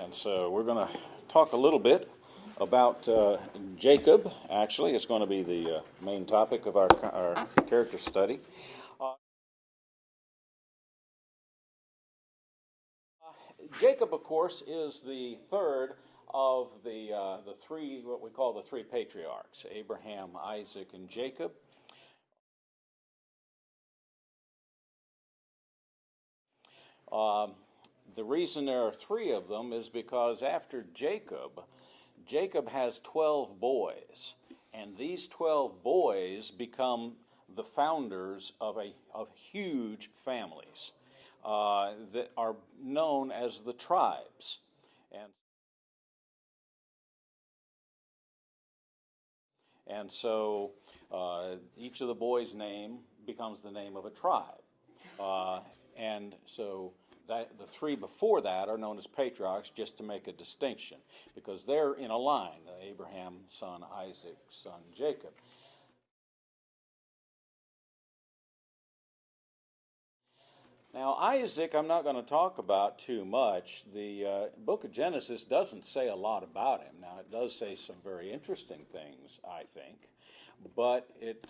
And so we're going to talk a little bit about Jacob. Actually, it's going to be the main topic of our character study. Jacob, of course, is the third of the three, what we call the three patriarchs: Abraham, Isaac, and Jacob. The reason there are three of them is because after Jacob, Jacob has 12 boys, and these 12 boys become the founders of huge families that are known as the tribes. And so each of the boys' name becomes the name of a tribe. And so the three before that are known as patriarchs, just to make a distinction, because they're in a line: Abraham, son Isaac, son Jacob. Now, Isaac, I'm not going to talk about too much. The book of Genesis doesn't say a lot about him. Now, it does say some very interesting things, I think, but it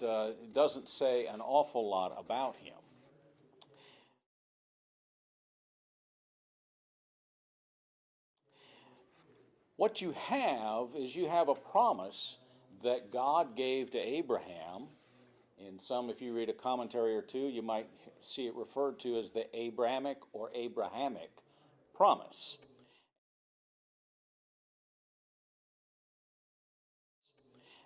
doesn't say an awful lot about him. What you have is you have a promise that God gave to Abraham. In some, if you read a commentary or two, you might see it referred to as the Abrahamic or Abrahamic promise.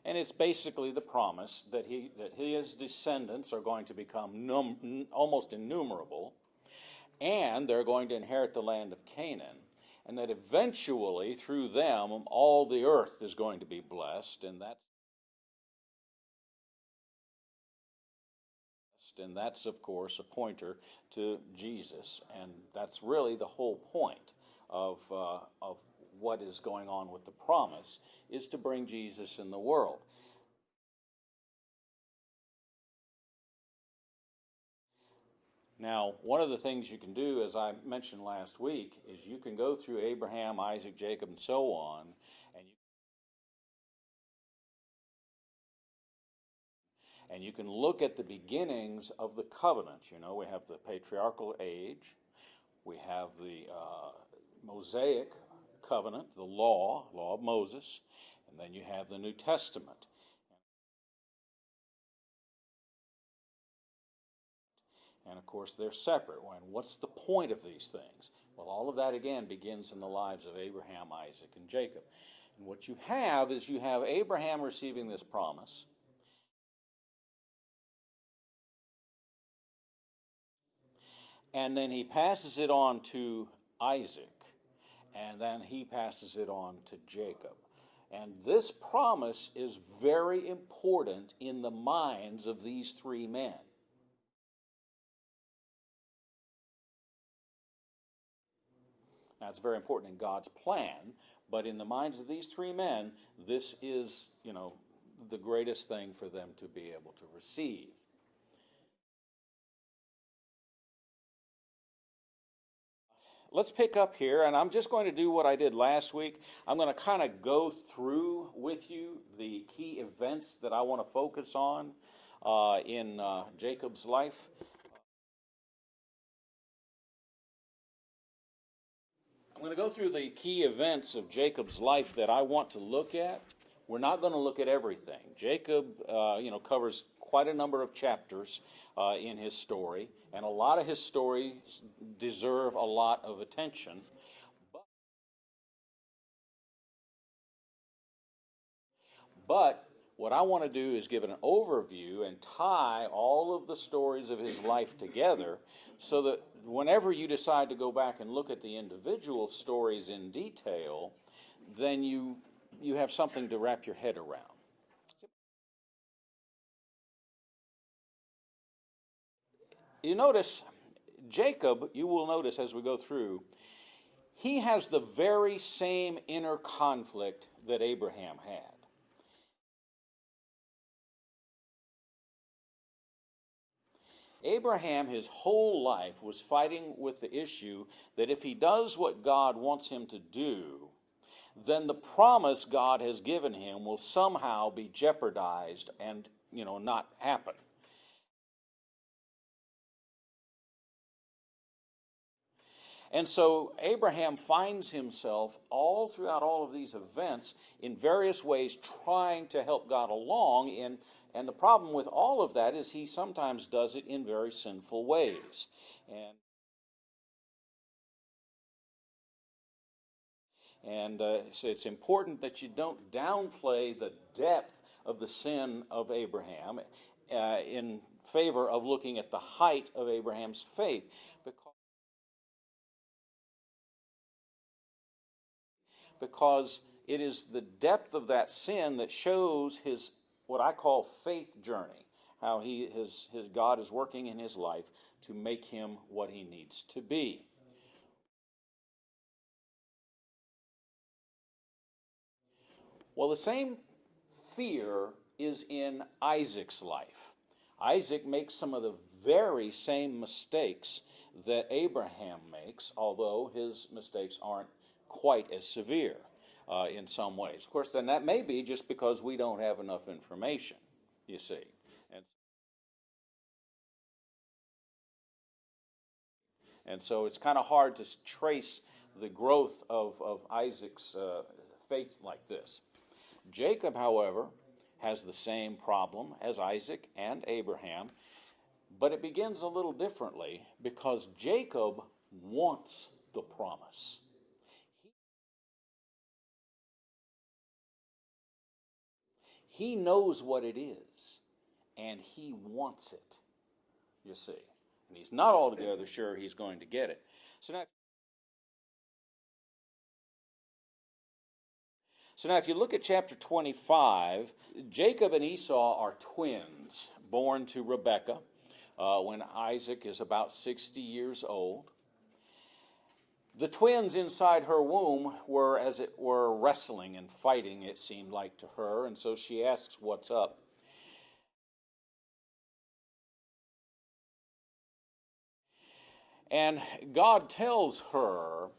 And it's basically the promise that his descendants are going to become almost innumerable, and they're going to inherit the land of Canaan, and that eventually, through them, all the earth is going to be blessed, and that's of course, a pointer to Jesus, and that's really the whole point of what is going on with the promise, is to bring Jesus in the world. Now, one of the things you can do, as I mentioned last week, is you can go through Abraham, Isaac, Jacob, and so on, and you can look at the beginnings of the covenant. You know, we have the patriarchal age, we have the Mosaic covenant, the law of Moses, and then you have the New Testament. And of course, they're separate. What's the point of these things? Well, all of that again begins in the lives of Abraham, Isaac, and Jacob. And what you have is you have Abraham receiving this promise. And then he passes it on to Isaac. And then he passes it on to Jacob. And this promise is very important in the minds of these three men. Now, it's very important in God's plan, but in the minds of these three men, this is, the greatest thing for them to be able to receive. Let's pick up here, and I'm just going to do what I did last week. I'm going to kind of go through with you the key events that I want to focus on in Jacob's life. I'm going to go through the key events of Jacob's life that I want to look at. We're not going to look at everything. Jacob, covers quite a number of chapters in his story, and a lot of his stories deserve a lot of attention. But what I want to do is give an overview and tie all of the stories of his life together, so that whenever you decide to go back and look at the individual stories in detail, then you have something to wrap your head around. You notice, Jacob, you will notice as we go through, he has the very same inner conflict that Abraham had. Abraham, his whole life, was fighting with the issue that if he does what God wants him to do, then the promise God has given him will somehow be jeopardized and, not happen. And so Abraham finds himself all throughout all of these events in various ways trying to help God along. And the problem with all of that is he sometimes does it in very sinful ways. And so it's important that you don't downplay the depth of the sin of Abraham in favor of looking at the height of Abraham's faith. Because it is the depth of that sin that shows his, what I call, faith journey, how his God is working in his life to make him what he needs to be. Well, the same fear is in Isaac's life. Isaac makes some of the very same mistakes that Abraham makes, although his mistakes aren't quite as severe in some ways. Of course, then that may be just because we don't have enough information, you see. And so it's kind of hard to trace the growth of Isaac's faith like this. Jacob, however, has the same problem as Isaac and Abraham, but it begins a little differently because Jacob wants the promise. He knows what it is, and he wants it, you see. And he's not altogether sure he's going to get it. So now if you look at chapter 25, Jacob and Esau are twins, born to Rebekah when Isaac is about 60 years old. The twins inside her womb were, as it were, wrestling and fighting, it seemed like to her, and so she asks, "What's up?" And God tells her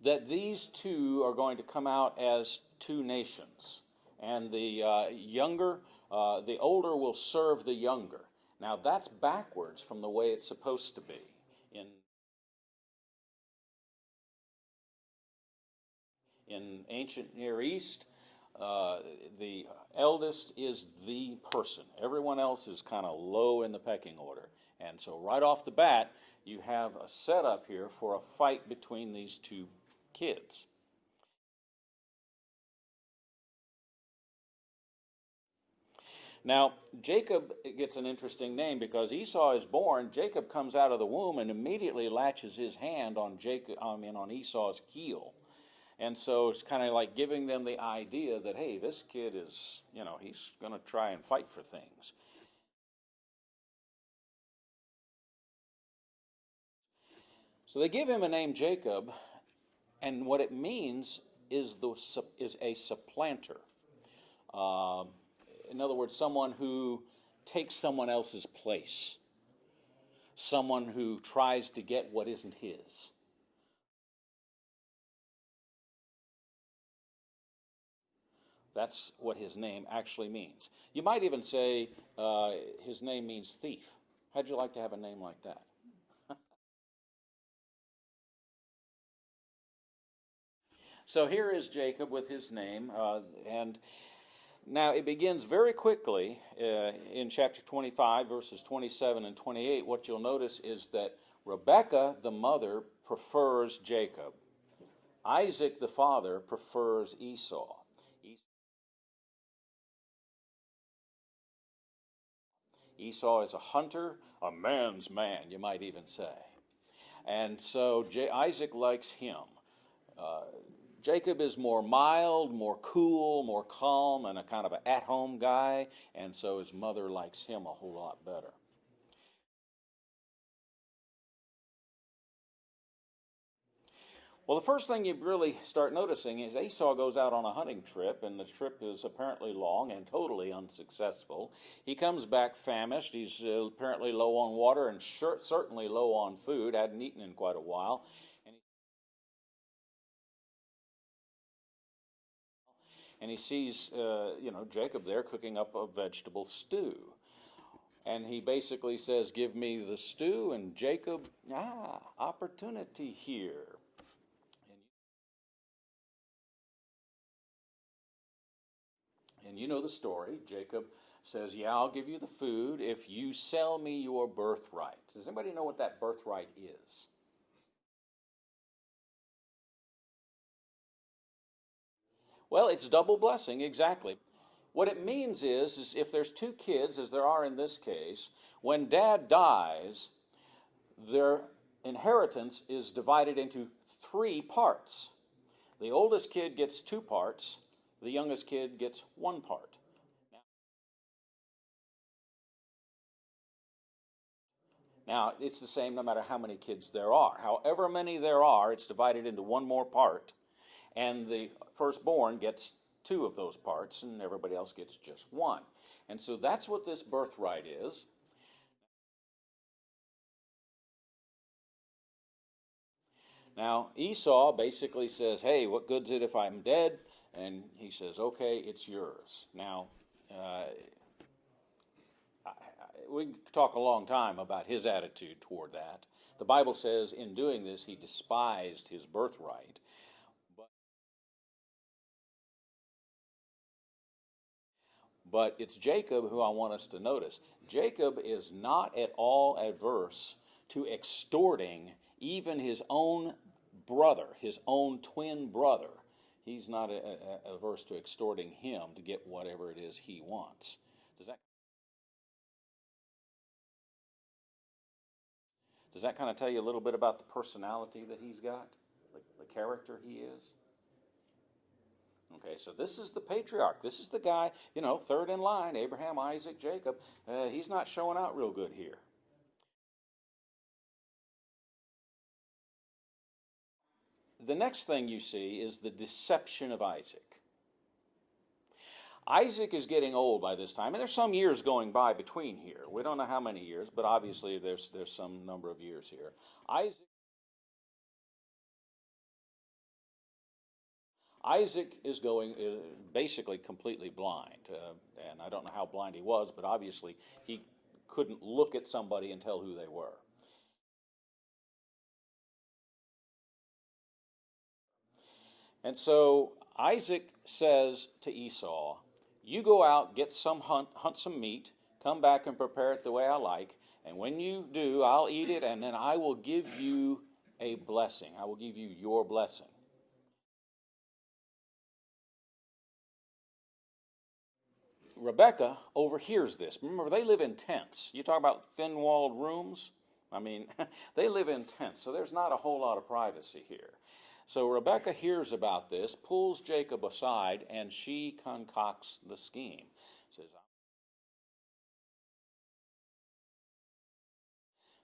that these two are going to come out as two nations, and the older will serve the younger. Now that's backwards from the way it's supposed to be. In ancient Near East, the eldest is the person. Everyone else is kind of low in the pecking order. And so right off the bat, you have a setup here for a fight between these two kids. Now, Jacob gets an interesting name because Esau is born. Jacob comes out of the womb and immediately latches his hand on Esau's heel. And so it's kind of like giving them the idea that, hey, this kid is, he's going to try and fight for things. So they give him a name Jacob, and what it means is a supplanter. In other words, someone who takes someone else's place. Someone who tries to get what isn't his. That's what his name actually means. You might even say his name means thief. How'd you like to have a name like that? So here is Jacob with his name, and now it begins very quickly in chapter 25, verses 27 and 28. What you'll notice is that Rebekah, the mother, prefers Jacob. Isaac, the father, prefers Esau. Esau is a hunter, a man's man, you might even say. And so Isaac likes him. Jacob is more mild, more cool, more calm, and a kind of an at-home guy, and so his mother likes him a whole lot better. Well, the first thing you really start noticing is Esau goes out on a hunting trip, and the trip is apparently long and totally unsuccessful. He comes back famished. He's apparently low on water and certainly low on food, hadn't eaten in quite a while. And he sees, Jacob there cooking up a vegetable stew. And he basically says, give me the stew, and Jacob, opportunity here. And you know the story. Jacob says, yeah, I'll give you the food if you sell me your birthright. Does anybody know what that birthright is? Well, it's double blessing, exactly. What it means is if there's two kids, as there are in this case, when dad dies, their inheritance is divided into three parts. The oldest kid gets 2 parts. The youngest kid gets 1 part. Now, it's the same no matter how many kids there are. However many there are, it's divided into 1 more part, and the firstborn gets 2 of those parts, and everybody else gets just 1. And so that's what this birthright is. Now, Esau basically says, hey, what good's it if I'm dead? And he says, okay, it's yours. Now, we can talk a long time about his attitude toward that. The Bible says in doing this, he despised his birthright. But it's Jacob who I want us to notice. Jacob is not at all adverse to extorting even his own brother, his own twin brother. He's not averse to extorting him to get whatever it is he wants. Does that kind of tell you a little bit about the personality that he's got, the character he is? Okay, so this is the patriarch. This is the guy, third in line, Abraham, Isaac, Jacob. He's not showing out real good here. The next thing you see is the deception of Isaac. Isaac is getting old by this time, and there's some years going by between here. We don't know how many years, but obviously there's some number of years here. Isaac is going basically completely blind, and I don't know how blind he was, but obviously he couldn't look at somebody and tell who they were. And so Isaac says to Esau, you go out, get some hunt some meat, come back and prepare it the way I like, and when you do, I'll eat it, and then I will give you a blessing. I will give you your blessing. Rebekah overhears this. Remember, they live in tents. You talk about thin-walled rooms? I mean, they live in tents, so there's not a whole lot of privacy here. So Rebekah hears about this, pulls Jacob aside, and she concocts the scheme.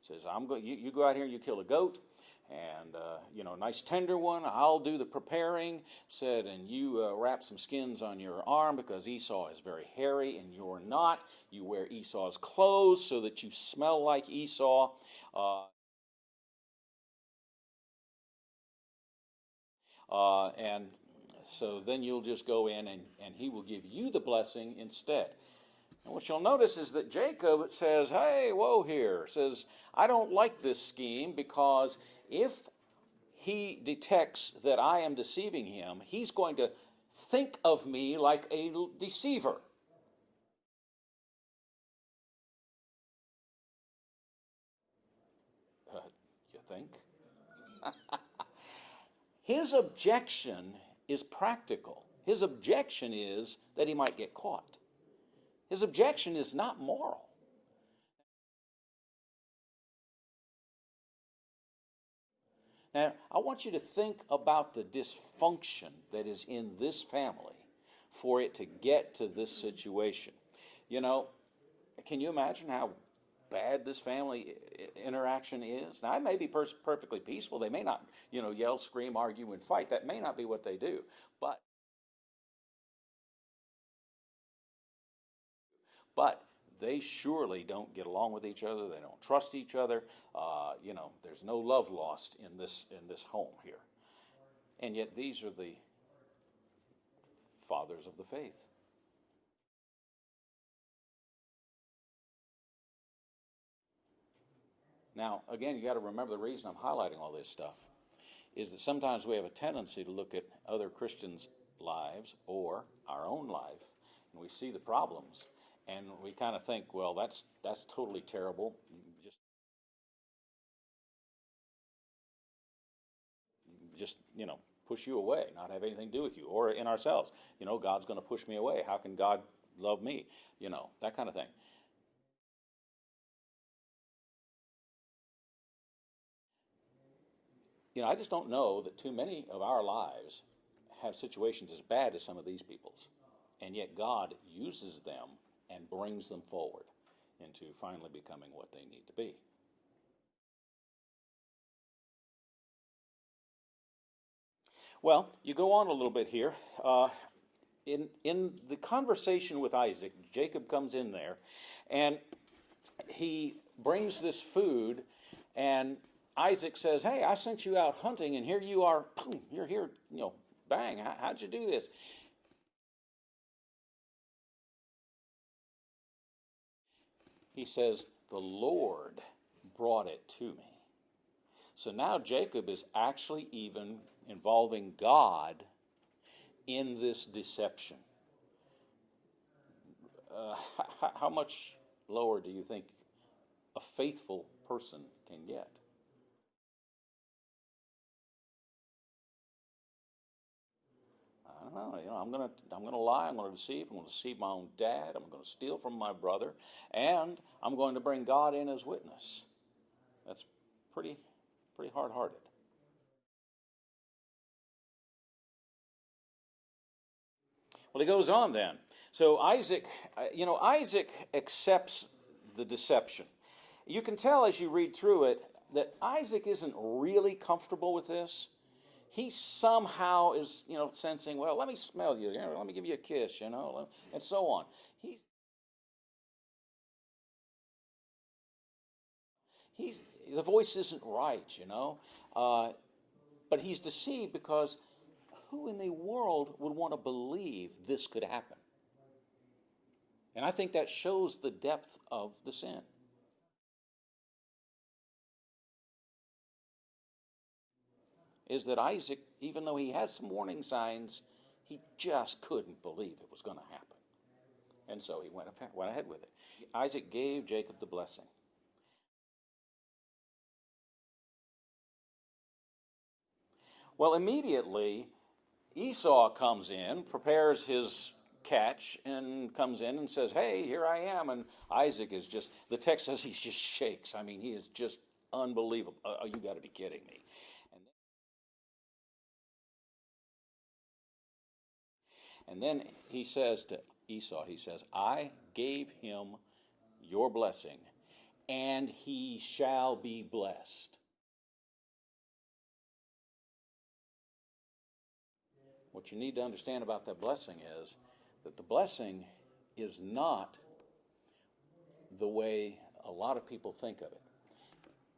Says, you go out here and you kill a goat, and nice tender one. I'll do the preparing. Said, and you wrap some skins on your arm because Esau is very hairy and you're not. You wear Esau's clothes so that you smell like Esau. And so then you'll just go in and he will give you the blessing instead. And what you'll notice is that Jacob says, hey, whoa here, says, I don't like this scheme because if he detects that I am deceiving him, he's going to think of me like a deceiver. You think? His objection is practical. His objection is that he might get caught. His objection is not moral. Now, I want you to think about the dysfunction that is in this family for it to get to this situation. Can you imagine how bad this family interaction is. Now, it may be perfectly peaceful. They may not, yell, scream, argue, and fight. That may not be what they do. But they surely don't get along with each other. They don't trust each other. There's no love lost in this home here. And yet these are the fathers of the faith. Now, again, you got to remember the reason I'm highlighting all this stuff is that sometimes we have a tendency to look at other Christians' lives or our own life, and we see the problems, and we kind of think, well, that's totally terrible. Just push you away, not have anything to do with you, or in ourselves, God's going to push me away. How can God love me? That kind of thing. I just don't know that too many of our lives have situations as bad as some of these people's, and yet God uses them and brings them forward into finally becoming what they need to be. Well, you go on a little bit here. In the conversation with Isaac, Jacob comes in there, and he brings this food, and Isaac says, "Hey, I sent you out hunting, and here you are. Boom, you're here. Bang. How'd you do this?" He says, "The Lord brought it to me." So now Jacob is actually even involving God in this deception. How much lower do you think a faithful person can get? I don't know. I'm gonna lie. I'm gonna deceive. I'm gonna deceive my own dad. I'm gonna steal from my brother, and I'm going to bring God in as witness. That's pretty hard-hearted. Well, he goes on then. So Isaac accepts the deception. You can tell as you read through it that Isaac isn't really comfortable with this. He somehow is, sensing, well, let me smell you, let me give you a kiss, and so on. The voice isn't right, but he's deceived because who in the world would want to believe this could happen? And I think that shows the depth of the sin. Is that Isaac, even though he had some warning signs, he just couldn't believe it was going to happen. And so he went ahead with it. Isaac gave Jacob the blessing. Well, immediately, Esau comes in, prepares his catch, and comes in and says, "Hey, here I am." And Isaac is just, the text says he just shakes. I mean, he is just unbelievable. You got to be kidding me. And then he says to Esau, "I gave him your blessing, and he shall be blessed." What you need to understand about that blessing is that the blessing is not the way a lot of people think of it.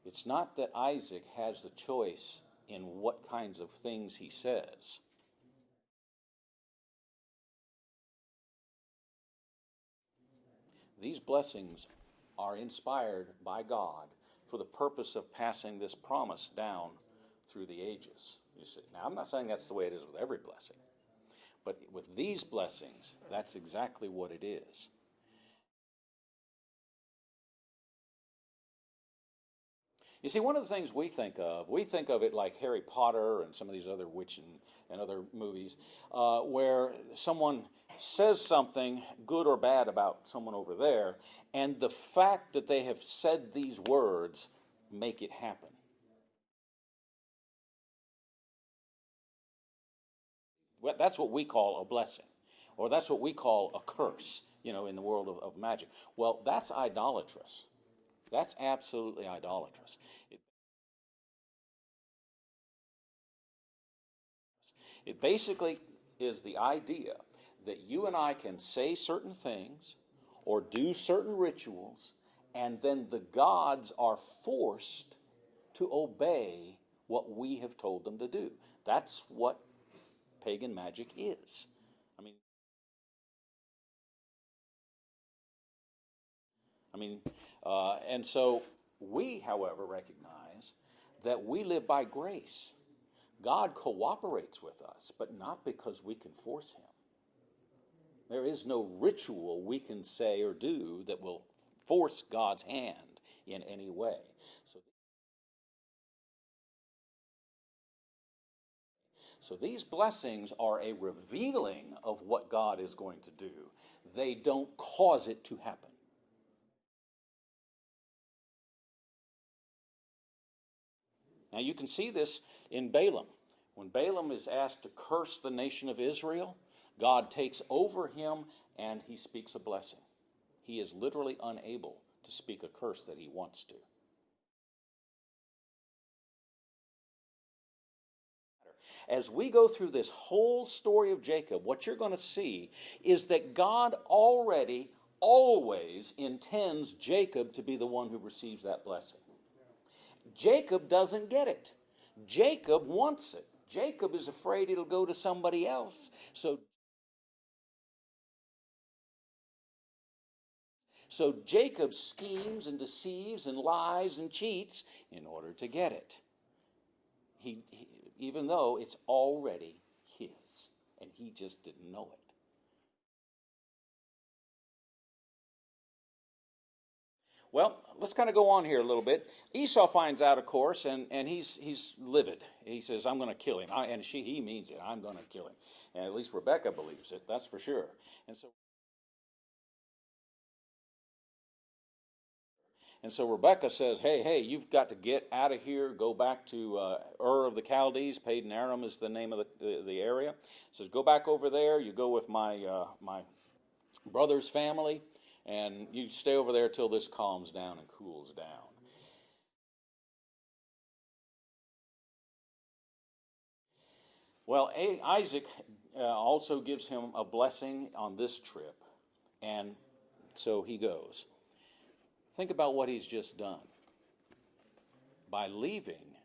It's not that Isaac has the choice in what kinds of things he says. These blessings are inspired by God for the purpose of passing this promise down through the ages. You see, now I'm not saying that's the way it is with every blessing, but with these blessings, that's exactly what it is. You see, one of the things we think of it like Harry Potter and some of these other witch and other movies, where someone says something good or bad about someone over there, and the fact that they have said these words make it happen. Well, that's what we call a blessing, or that's what we call a curse, in the world of magic. Well, that's idolatrous. That's absolutely idolatrous. It basically is the idea that you and I can say certain things or do certain rituals, and then the gods are forced to obey what we have told them to do. That's what pagan magic is. I mean, and so we, however, recognize that we live by grace. God cooperates with us, but not because we can force him. There is no ritual we can say or do that will force God's hand in any way. So these blessings are a revealing of what God is going to do. They don't cause it to happen. Now you can see this in Balaam. When Balaam is asked to curse the nation of Israel, God takes over him and he speaks a blessing. He is literally unable to speak a curse that he wants to. As we go through this whole story of Jacob, what you're going to see is that God already, always intends Jacob to be the one who receives that blessing. Jacob doesn't get it. Jacob wants it. Jacob is afraid it'll go to somebody else. So Jacob schemes and deceives and lies and cheats in order to get it. Even though it's already his, and he just didn't know it. Well, let's kind of go on here a little bit. Esau finds out, of course, and he's livid. He says, I'm going to kill him. He means it. I'm going to kill him. And at least Rebekah believes it, that's for sure. And so Rebekah says, hey, you've got to get out of here, go back to Ur of the Chaldees. Padan Aram is the name of the area. Says, go back over there, you go with my brother's family, and you stay over there till this calms down and cools down. Well, Isaac also gives him a blessing on this trip, and so he goes. Think about what he's just done. By leaving,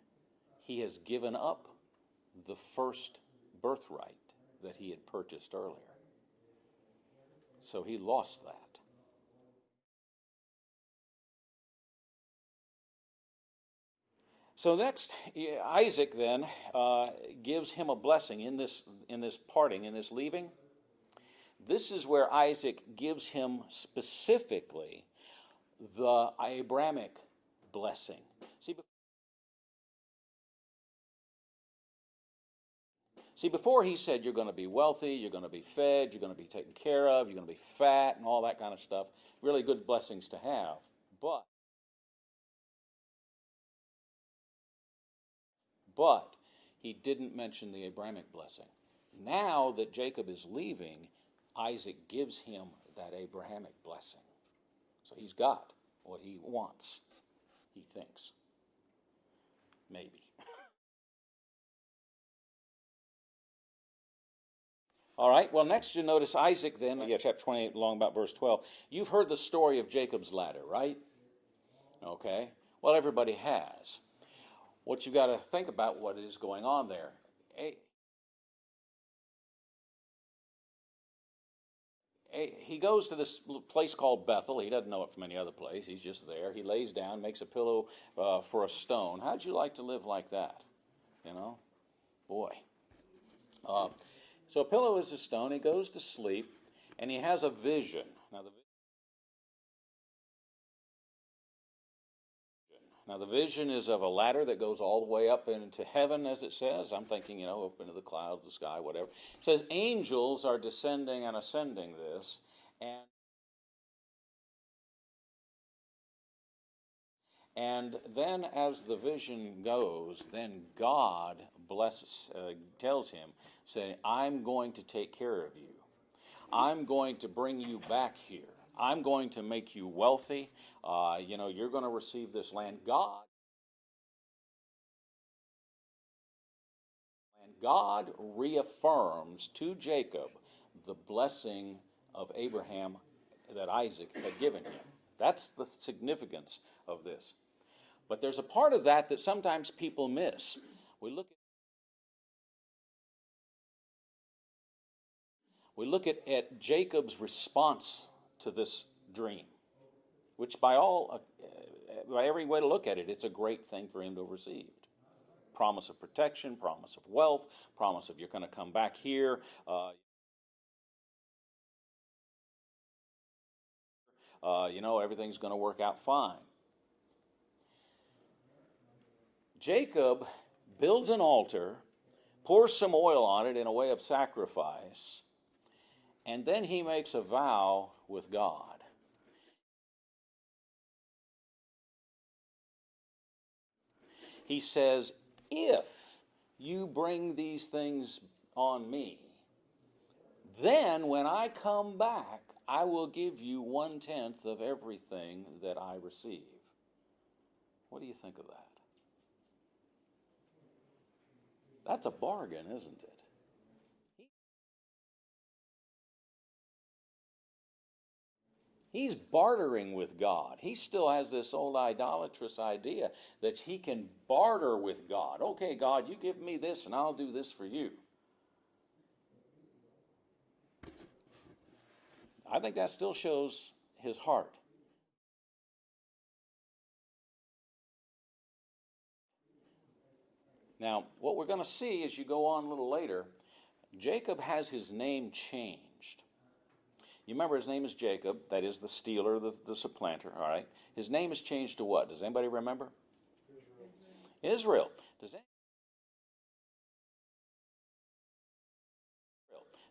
he has given up the first birthright that he had purchased earlier. So he lost that. So next, Isaac then gives him a blessing in this parting, in this leaving. This is where Isaac gives him specifically the Abrahamic blessing. See, before he said you're going to be wealthy, you're going to be fed, you're going to be taken care of, you're going to be fat, and all that kind of stuff. Really good blessings to have. But he didn't mention the Abrahamic blessing. Now that Jacob is leaving, Isaac gives him that Abrahamic blessing. So he's got what he wants, he thinks. Maybe. All right, well, next you notice Isaac then, chapter 28, along about verse 12. You've heard the story of Jacob's ladder, right? Okay. Well, everybody has. What you've got to think about what is going on there. He goes to this place called Bethel. He doesn't know it from any other place. He's just there. He lays down, makes a pillow for a stone. How'd you like to live like that? You know? Boy. So a pillow is a stone. He goes to sleep, and he has a vision. Now, the vision is of a ladder that goes all the way up into heaven, as it says. I'm thinking, up into the clouds, the sky, whatever. It says angels are descending and ascending this, and then as the vision goes, then God tells him, saying, I'm going to take care of you. I'm going to bring you back here. I'm going to make you wealthy. You're going to receive this land. God reaffirms to Jacob the blessing of Abraham that Isaac had given him. That's the significance of this. But there's a part of that that sometimes people miss. We look at Jacob's response to this dream, which by every way to look at it, it's a great thing for him to have received. Promise of protection, promise of wealth, promise of you're going to come back here. Everything's going to work out fine. Jacob builds an altar, pours some oil on it in a way of sacrifice, and then he makes a vow with God. He says, if you bring these things on me, then when I come back, I will give you 1/10 of everything that I receive. What do you think of that? That's a bargain, isn't it? He's bartering with God. He still has this old idolatrous idea that he can barter with God. Okay, God, you give me this and I'll do this for you. I think that still shows his heart. Now, what we're going to see as you go on a little later, Jacob has his name changed. You remember his name is Jacob, that is the stealer, the supplanter, all right? His name is changed to what? Does anybody remember? Israel.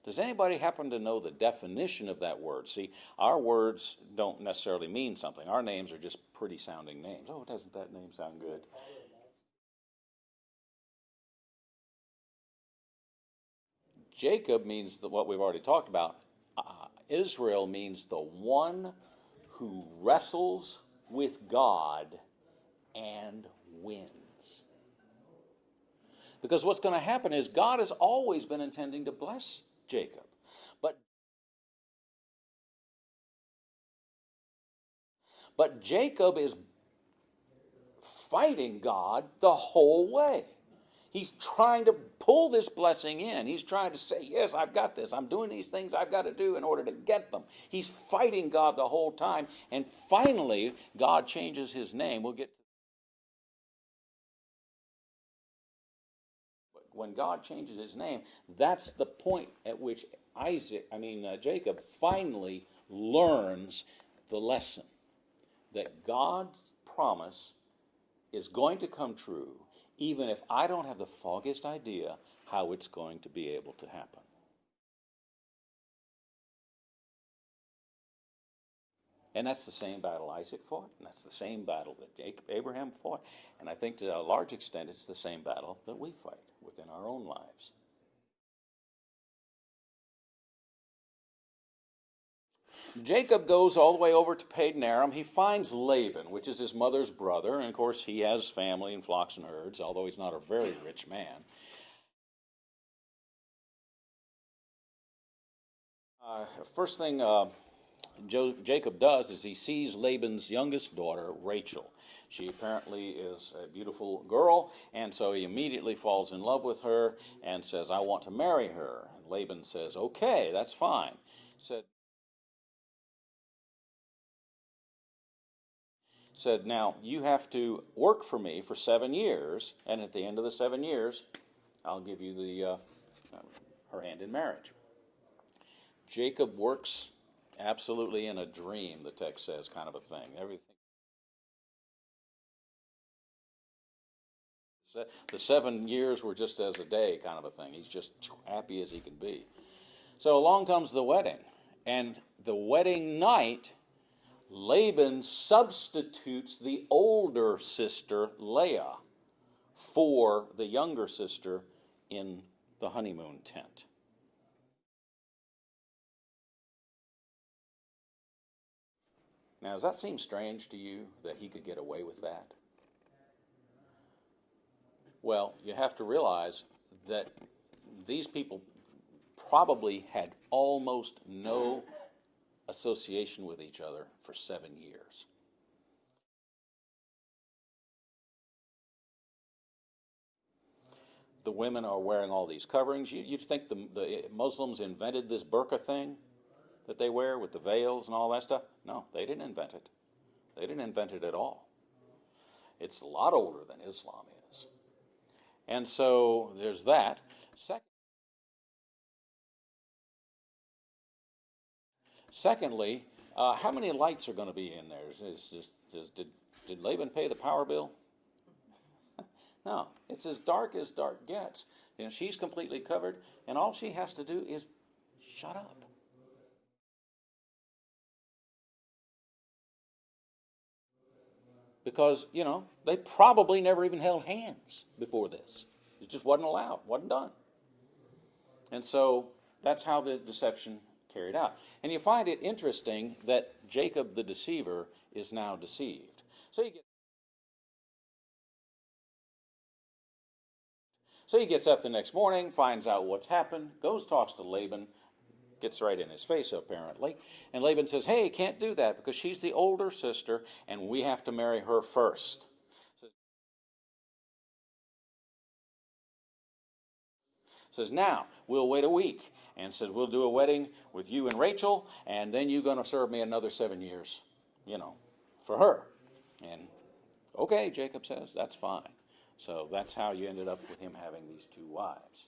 Does anybody happen to know the definition of that word? See, our words don't necessarily mean something. Our names are just pretty sounding names. Oh, doesn't that name sound good? Jacob means what we've already talked about. Israel means the one who wrestles with God and wins. Because what's going to happen is God has always been intending to bless Jacob. But Jacob is fighting God the whole way. He's trying to pull this blessing in. He's trying to say, yes, I've got this. I'm doing these things I've got to do in order to get them. He's fighting God the whole time. And finally, God changes his name. We'll get to when God changes his name, that's the point at which Jacob finally learns the lesson that God's promise is going to come true, even if I don't have the foggiest idea how it's going to be able to happen. And that's the same battle Isaac fought, and that's the same battle that Abraham fought, and I think to a large extent it's the same battle that we fight within our own lives. Jacob goes all the way over to Padan Aram. He finds Laban, which is his mother's brother, and of course he has family and flocks and herds, although he's not a very rich man. First thing Jacob does is he sees Laban's youngest daughter, Rachel. She apparently is a beautiful girl, and so he immediately falls in love with her and says, I want to marry her. And Laban says, okay, that's fine. Said, now you have to work for me for 7 years, and at the end of the 7 years, I'll give you her hand in marriage. Jacob works absolutely in a dream, the text says, kind of a thing. Everything. The 7 years were just as a day, kind of a thing. He's just happy as he can be. So along comes the wedding, and the wedding night, Laban substitutes the older sister, Leah, for the younger sister in the honeymoon tent. Now, does that seem strange to you that he could get away with that? Well, you have to realize that these people probably had almost no association with each other for 7 years. The women are wearing all these coverings. You'd think the Muslims invented this burqa thing that they wear with the veils and all that stuff. No, they didn't invent it. They didn't invent it at all. It's a lot older than Islam is. And so there's that. Secondly, how many lights are going to be in there? Did Laban pay the power bill? No, it's as dark gets. You know, she's completely covered, and all she has to do is shut up. Because, you know, they probably never even held hands before this. It just wasn't allowed, wasn't done. And so that's how the deception carried out. And you find it interesting that Jacob the deceiver is now deceived. So he gets up the next morning, finds out what's happened, goes, talks to Laban, gets right in his face apparently, and Laban says, hey, can't do that because she's the older sister and we have to marry her first. Says, now, we'll wait a week, and says, we'll do a wedding with you and Rachel, and then you're going to serve me another 7 years, you know, for her. And, okay, Jacob says, that's fine. So that's how you ended up with him having these 2 wives.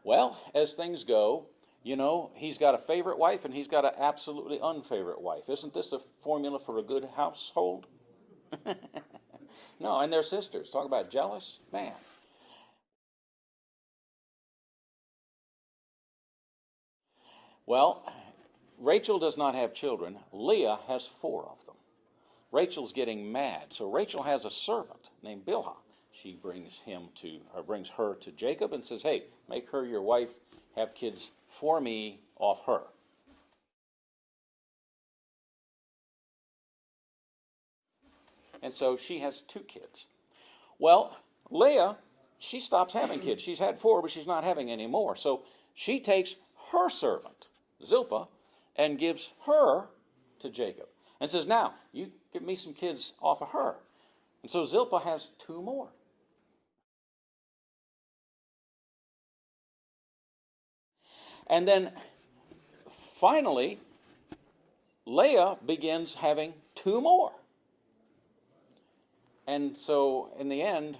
Well, as things go, you know, he's got a favorite wife and he's got an absolutely unfavorite wife. Isn't this a formula for a good household? No, and they're sisters. Talk about jealous, man. Well, Rachel does not have children. Leah has 4 of them. Rachel's getting mad, so Rachel has a servant named Bilhah. She brings her to Jacob and says, hey, make her your wife, have kids for me off her. And so she has 2 kids. Well, Leah, she stops having kids. She's had 4, but she's not having any more. So she takes her servant, Zilpah, and gives her to Jacob. And says, now, you give me some kids off of her. And so Zilpah has 2 more. And then finally, Leah begins having 2 more. And so in the end,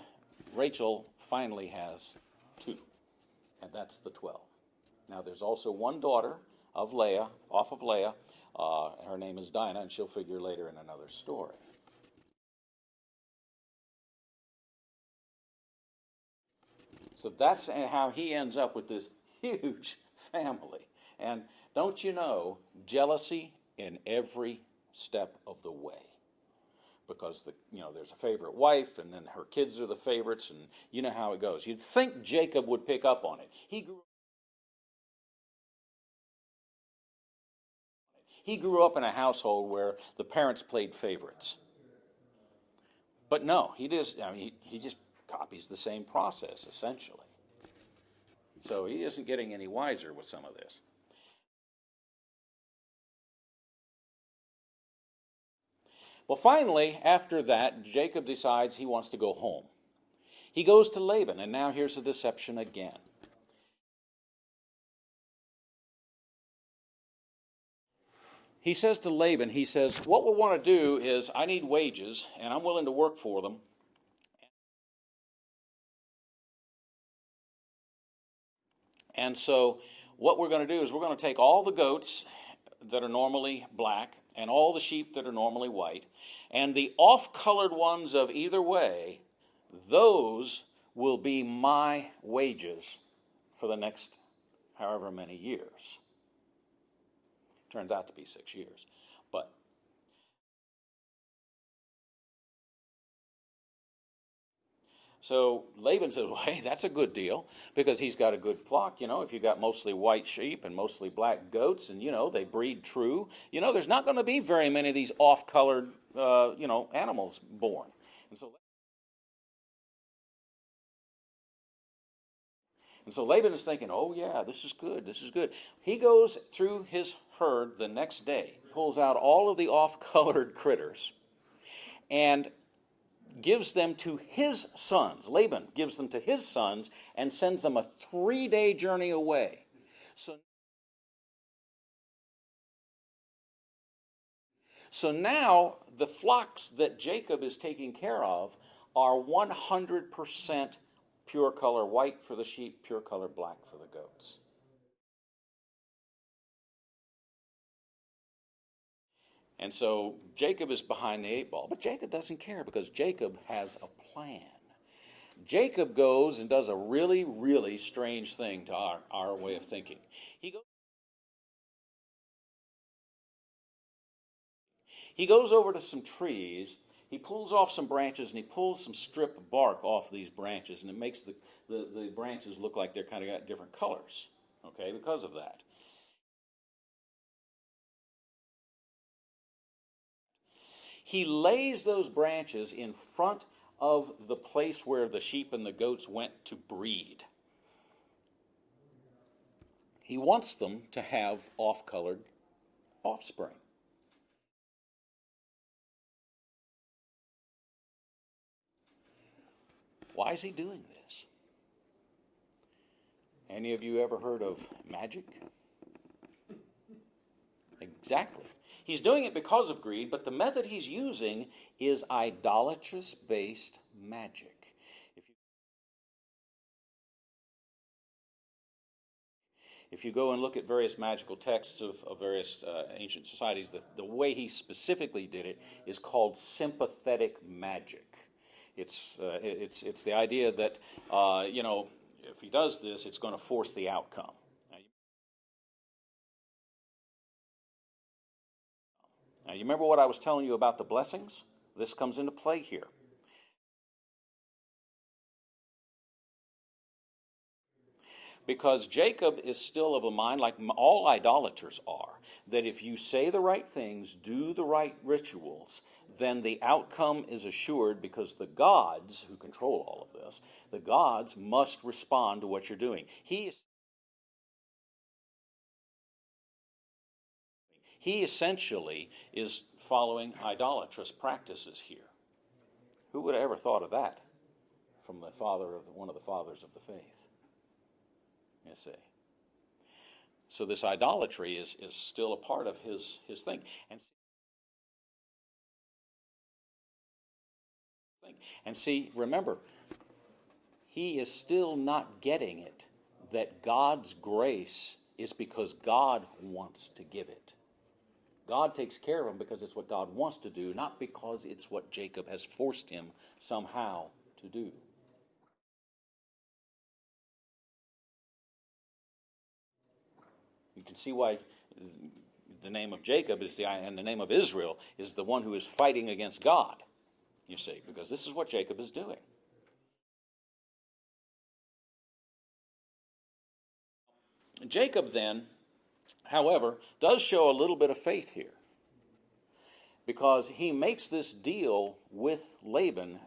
Rachel finally has 2. And that's the 12. Now there's also 1 daughter of Leah, off of Leah. Her name is Dinah, and she'll figure later in another story. So that's how he ends up with this huge family. And don't you know, jealousy in every step of the way. Because there's a favorite wife, and then her kids are the favorites, and you know how it goes. You'd think Jacob would pick up on it. He grew up in a household where the parents played favorites. But no, he just copies the same process, essentially. So he isn't getting any wiser with some of this. Well, finally, after that, Jacob decides he wants to go home. He goes to Laban, and now here's the deception again. He says to Laban, what we want to do is, I need wages, and I'm willing to work for them. And so what we're going to do is we're going to take all the goats that are normally black and all the sheep that are normally white, and the off-colored ones of either way, those will be my wages for the next however many years. Turns out to be 6 years. But So Laban says, well, hey, that's a good deal because he's got a good flock. If you've got mostly white sheep and mostly black goats and, they breed true, there's not going to be very many of these off-colored, animals born. And so Laban is thinking, oh, yeah, this is good, this is good. He goes through his herd the next day, pulls out all of the off-colored critters, and gives them to his sons. Laban gives them to his sons and sends them a 3-day journey away. So now the flocks that Jacob is taking care of are 100% pure color white for the sheep, pure color black for the goats. And so Jacob is behind the 8 ball, but Jacob doesn't care because Jacob has a plan. Jacob goes and does a really, really strange thing to our way of thinking. He goes over to some trees, he pulls off some branches, and he pulls some strip bark off these branches, and it makes the branches look like they're kind of got different colors, okay, because of that. He lays those branches in front of the place where the sheep and the goats went to breed. He wants them to have off-colored offspring. Why is he doing this? Any of you ever heard of magic? Exactly. He's doing it because of greed, but the method he's using is idolatrous-based magic. If you go and look at various magical texts of various ancient societies, the way he specifically did it is called sympathetic magic. It's the idea that, if he does this, it's going to force the outcome. Now, you remember what I was telling you about the blessings? This comes into play here. Because Jacob is still of a mind, like all idolaters are, that if you say the right things, do the right rituals, then the outcome is assured because the gods, who control all of this, the gods must respond to what you're doing. He essentially is following idolatrous practices here. Who would have ever thought of that from the father of one of the fathers of the faith? You see. So this idolatry is still a part of his thing. And see, remember, he is still not getting it that God's grace is because God wants to give it. God takes care of him because it's what God wants to do, not because it's what Jacob has forced him somehow to do. You can see why the name of Jacob and the name of Israel is the one who is fighting against God, you see, because this is what Jacob is doing. Jacob then, however, does show a little bit of faith here because he makes this deal with Laban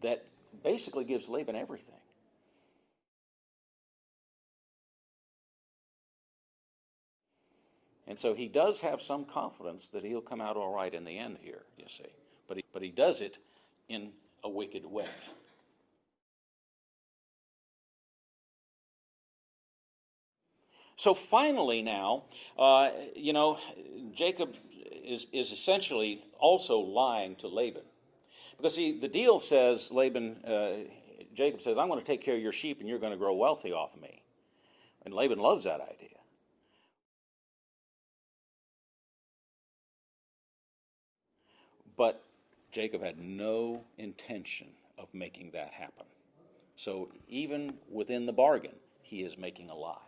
that basically gives Laban everything. And so he does have some confidence that he'll come out all right in the end here, you see. But he does it in a wicked way. So finally now, Jacob is essentially also lying to Laban. Because see, the deal says, Jacob says, I'm going to take care of your sheep and you're going to grow wealthy off of me. And Laban loves that idea. But Jacob had no intention of making that happen. So even within the bargain, he is making a lie.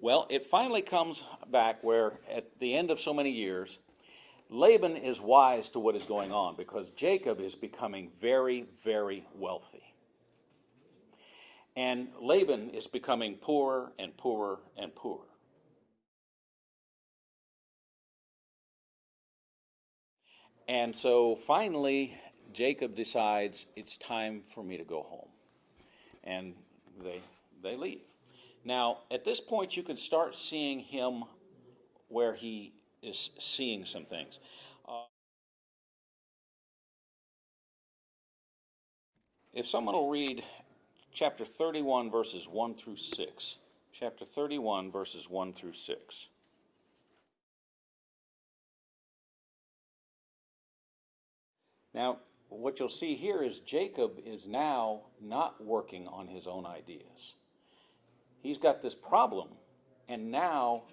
Well, it finally comes back where at the end of so many years, Laban is wise to what is going on because Jacob is becoming very, very wealthy. And Laban is becoming poorer and poorer and poorer. And so finally, Jacob decides it's time for me to go home. And they leave. Now, at this point, you can start seeing him where he is seeing some things. If someone will read chapter 31, verses 1 through 6. Chapter 31, verses 1 through 6. Now, what you'll see here is Jacob is now not working on his own ideas. He's got this problem, and now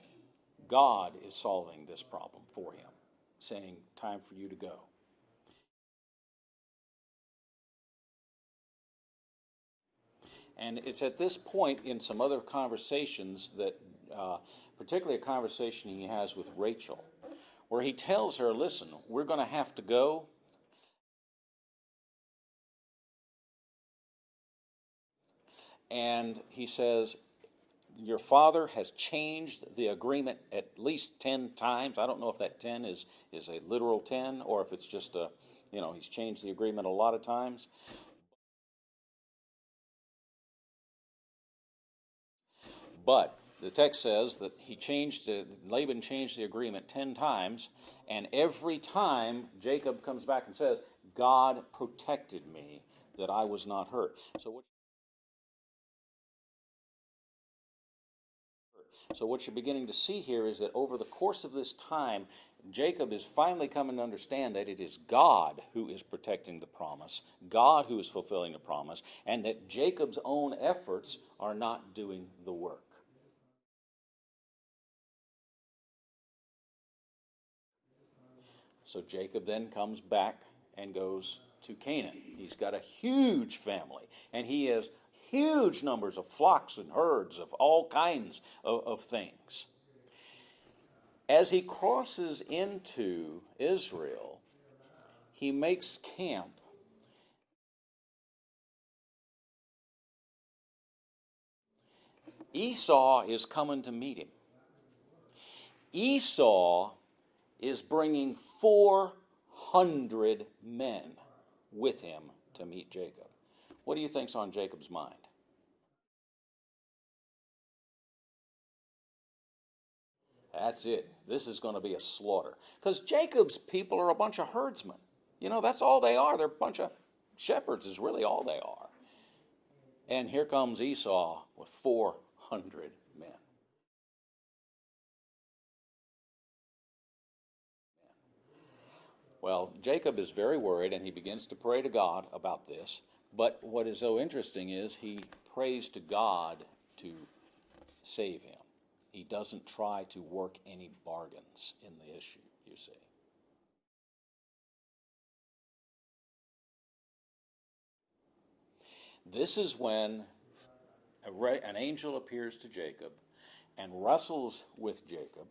God is solving this problem for him, saying, time for you to go. And it's at this point in some other conversations that, particularly a conversation he has with Rachel, where he tells her, listen, we're going to have to go. And he says, your father has changed the agreement at least 10 times. I don't know if that 10 is a literal 10 or if it's just he's changed the agreement a lot of times. But the text says that Laban changed the agreement 10 times, and every time Jacob comes back and says, God protected me that I was not hurt. So what you're beginning to see here is that over the course of this time, Jacob is finally coming to understand that it is God who is protecting the promise, God who is fulfilling the promise, and that Jacob's own efforts are not doing the work. So Jacob then comes back and goes to Canaan. He's got a huge family, and he has huge numbers of flocks and herds of all kinds of things. As he crosses into Israel, he makes camp. Esau is coming to meet him. Esau is bringing 400 men with him to meet Jacob. What do you think's on Jacob's mind? That's it. This is going to be a slaughter. Because Jacob's people are a bunch of herdsmen. That's all they are. They're a bunch of shepherds is really all they are. And here comes Esau with 400 men. Well, Jacob is very worried, and he begins to pray to God about this. But what is so interesting is he prays to God to save him. He doesn't try to work any bargains in the issue, you see. This is when an angel appears to Jacob and wrestles with Jacob.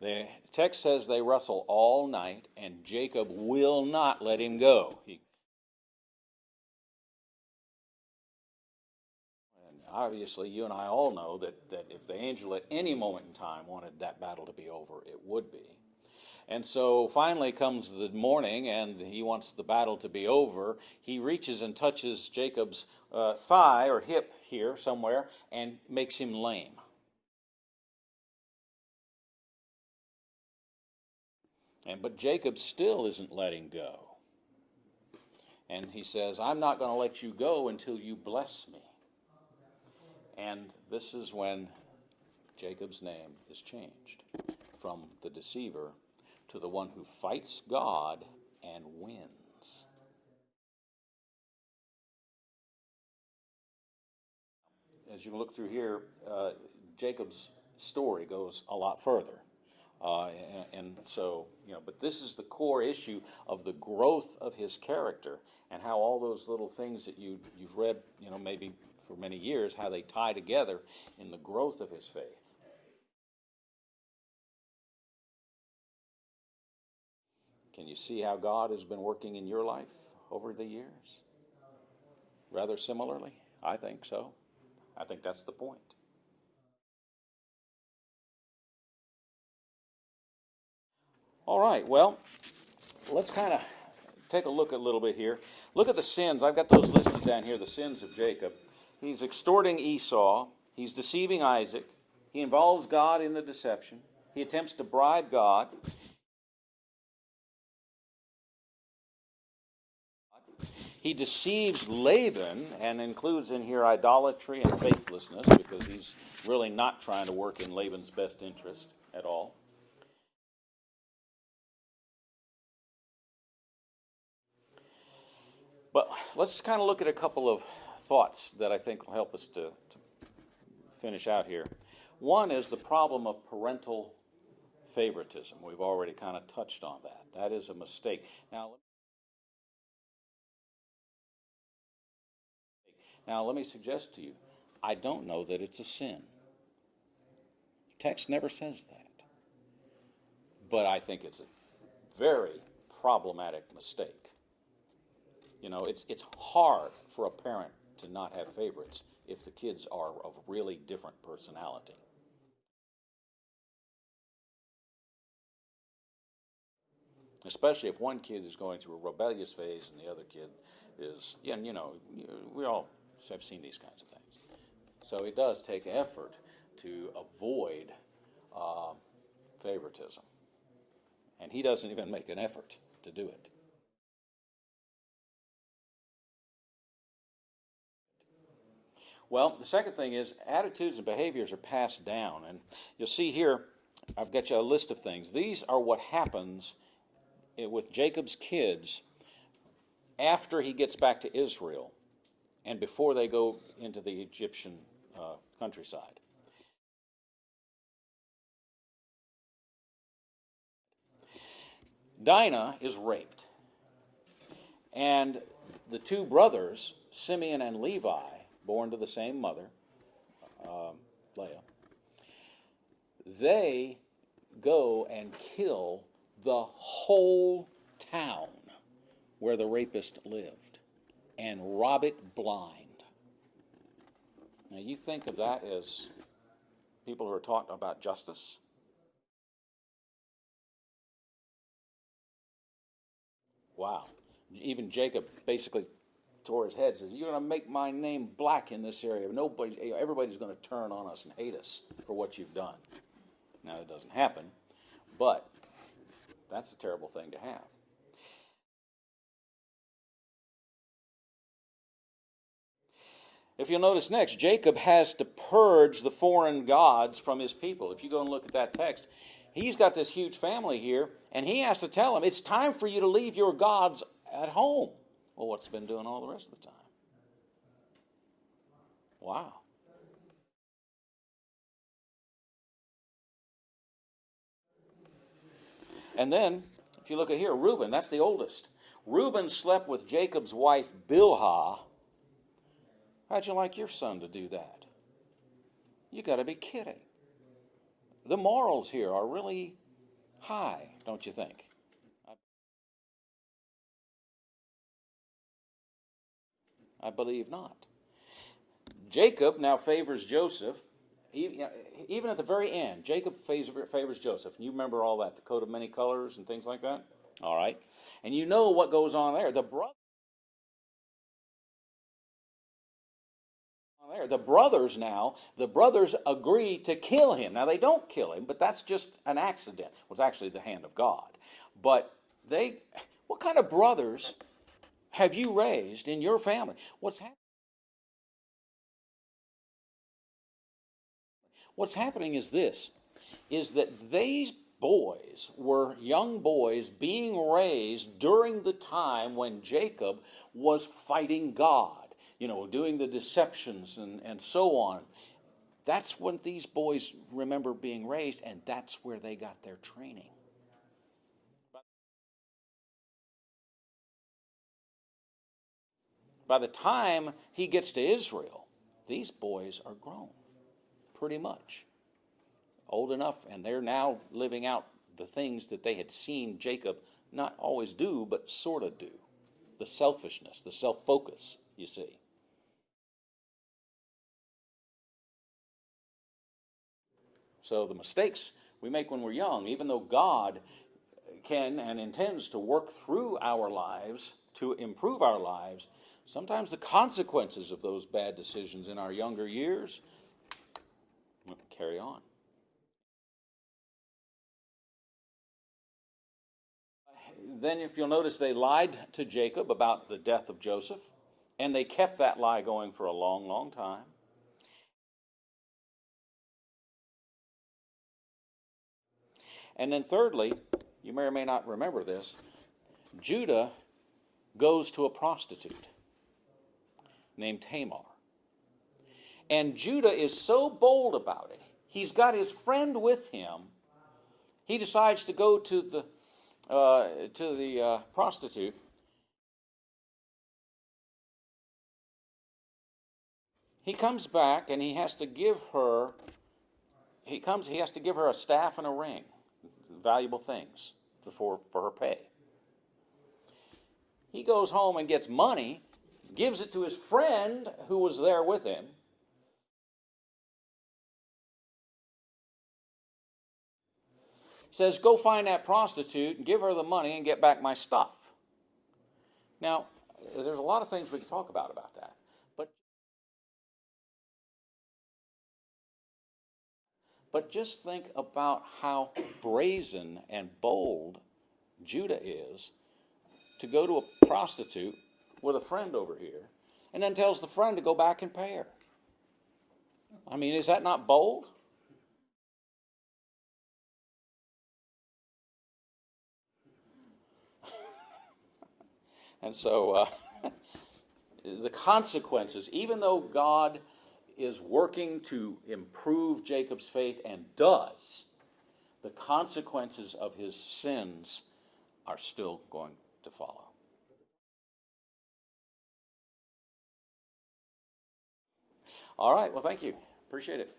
The text says they wrestle all night, and Jacob will not let him go. Obviously, you and I all know that if the angel at any moment in time wanted that battle to be over, it would be. And so finally comes the morning, and he wants the battle to be over. He reaches and touches Jacob's thigh or hip here somewhere and makes him lame. But Jacob still isn't letting go. And he says, I'm not going to let you go until you bless me. And this is when Jacob's name is changed from the deceiver to the one who fights God and wins. As you look through here, Jacob's story goes a lot further. And so, but this is the core issue of the growth of his character and how all those little things that you've read, maybe for many years, how they tie together in the growth of his faith. Can you see how God has been working in your life over the years? Rather similarly? I think so. I think that's the point. All right, well, let's kind of take a look a little bit here. Look at the sins. I've got those listed down here, the sins of Jacob. He's extorting Esau. He's deceiving Isaac. He involves God in the deception. He attempts to bribe God. He deceives Laban and includes in here idolatry and faithlessness because he's really not trying to work in Laban's best interest at all. But let's kind of look at a couple of thoughts that I think will help us to finish out here. One is the problem of parental favoritism. We've already kind of touched on that. That is a mistake. Now let me suggest to you, I don't know that it's a sin. Text never says that. But I think it's a very problematic mistake. You know, it's hard for a parent to not have favorites if the kids are of really different personality. Especially if one kid is going through a rebellious phase and the other kid is, yeah, you know, we all have seen these kinds of things. So it does take effort to avoid favoritism. And he doesn't even make an effort to do it. Well, the second thing is attitudes and behaviors are passed down. And you'll see here, I've got you a list of things. These are what happens with Jacob's kids after he gets back to Israel and before they go into the Egyptian countryside. Dinah is raped. And the two brothers, Simeon and Levi, born to the same mother, Leah, they go and kill the whole town where the rapist lived and rob it blind. Now you think of that as people who are talking about justice? Wow. Even Jacob basically tore his head, says, "You're going to make my name black in this area. Everybody's going to turn on us and hate us for what you've done." Now, it doesn't happen, but that's a terrible thing to have. If you'll notice next, Jacob has to purge the foreign gods from his people. If you go and look at that text, he's got this huge family here, and he has to tell them, it's time for you to leave your gods at home. Well, what's he been doing all the rest of the time? Wow. And then, if you look at here, Reuben, that's the oldest. Reuben slept with Jacob's wife, Bilhah. How'd you like your son to do that? You got to be kidding. The morals here are really high, don't you think? I believe not. Jacob now favors Joseph. Even at the very end, Jacob favors Joseph. And you remember all that, the coat of many colors and things like that? All right. And you know what goes on there. The brothers agree to kill him. Now, they don't kill him, but that's just an accident. It was actually the hand of God. But what kind of brothers have you raised in your family? What's happening is this, is that these boys were young boys being raised during the time when Jacob was fighting God, doing the deceptions and so on. That's when these boys remember being raised, and that's where they got their training. By the time he gets to Israel, these boys are grown, pretty much. Old enough, and they're now living out the things that they had seen Jacob not always do, but sort of do. The selfishness, the self-focus, you see. So the mistakes we make when we're young, even though God can and intends to work through our lives to improve our lives, sometimes the consequences of those bad decisions in our younger years carry on. Then, if you'll notice, they lied to Jacob about the death of Joseph, and they kept that lie going for a long, long time. And then thirdly, you may or may not remember this, Judah goes to a prostitute named Tamar. And Judah is so bold about it. He's got his friend with him. He decides to go to the prostitute. He comes back and he has to give her a staff and a ring, valuable things for her pay. He goes home and gets money, gives it to his friend who was there with him. Says, go find that prostitute and give her the money and get back my stuff. Now, there's a lot of things we can talk about that. But just think about how brazen and bold Judah is to go to a prostitute with a friend over here and then tells the friend to go back and pay her. I mean, is that not bold? And so the consequences, even though God is working to improve Jacob's faith and does, the consequences of his sins are still going to follow. All right, well, thank you. Appreciate it.